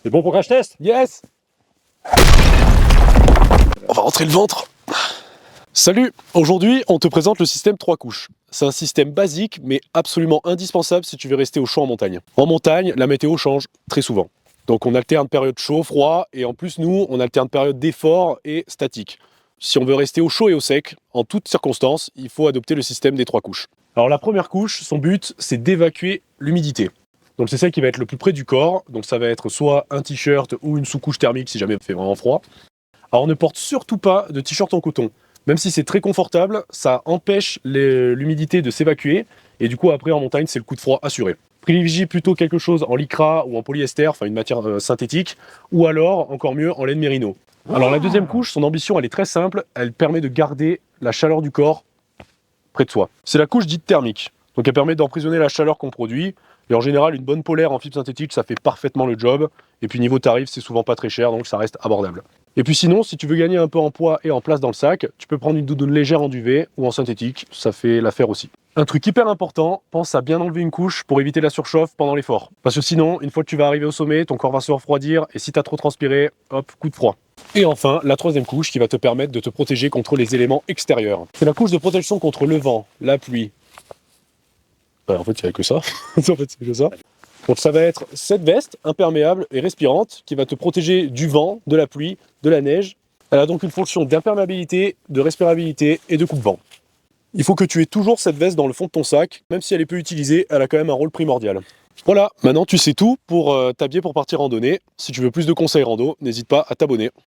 C'est bon pour crash test? Yes! On va rentrer le ventre. Salut! Aujourd'hui, on te présente le système 3 couches. C'est un système basique, mais absolument indispensable si tu veux rester au chaud en montagne. En montagne, la météo change très souvent. Donc on alterne période chaud, froid, et en plus nous, on alterne période d'effort et statique. Si on veut rester au chaud et au sec, en toutes circonstances, il faut adopter le système des 3 couches. Alors la première couche, son but, c'est d'évacuer l'humidité. Donc c'est celle qui va être le plus près du corps, donc ça va être soit un t-shirt ou une sous-couche thermique si jamais il fait vraiment froid. Alors ne porte surtout pas de t-shirt en coton. Même si c'est très confortable, ça empêche l'humidité de s'évacuer, et du coup après en montagne c'est le coup de froid assuré. Privilégie plutôt quelque chose en lycra ou en polyester, enfin une matière synthétique, ou alors encore mieux en laine mérino. Alors la deuxième couche, son ambition elle est très simple, elle permet de garder la chaleur du corps près de soi. C'est la couche dite thermique, donc elle permet d'emprisonner la chaleur qu'on produit, et en général une bonne polaire en fibre synthétique ça fait parfaitement le job, et puis niveau tarif c'est souvent pas très cher donc ça reste abordable. Et puis sinon, si tu veux gagner un peu en poids et en place dans le sac, tu peux prendre une doudoune légère en duvet ou en synthétique, ça fait l'affaire aussi. Un truc hyper important, pense à bien enlever une couche pour éviter la surchauffe pendant l'effort. Parce que sinon, une fois que tu vas arriver au sommet, ton corps va se refroidir et si tu as trop transpiré, hop, coup de froid. Et enfin, la troisième couche qui va te permettre de te protéger contre les éléments extérieurs. C'est la couche de protection contre le vent, la pluie. En fait, il n'y a que ça. En fait, c'est que ça. Donc ça va être cette veste imperméable et respirante qui va te protéger du vent, de la pluie, de la neige. Elle a donc une fonction d'imperméabilité, de respirabilité et de coupe-vent. Il faut que tu aies toujours cette veste dans le fond de ton sac, même si elle est peu utilisée, elle a quand même un rôle primordial. Voilà, maintenant tu sais tout pour t'habiller pour partir randonnée. Si tu veux plus de conseils rando, n'hésite pas à t'abonner.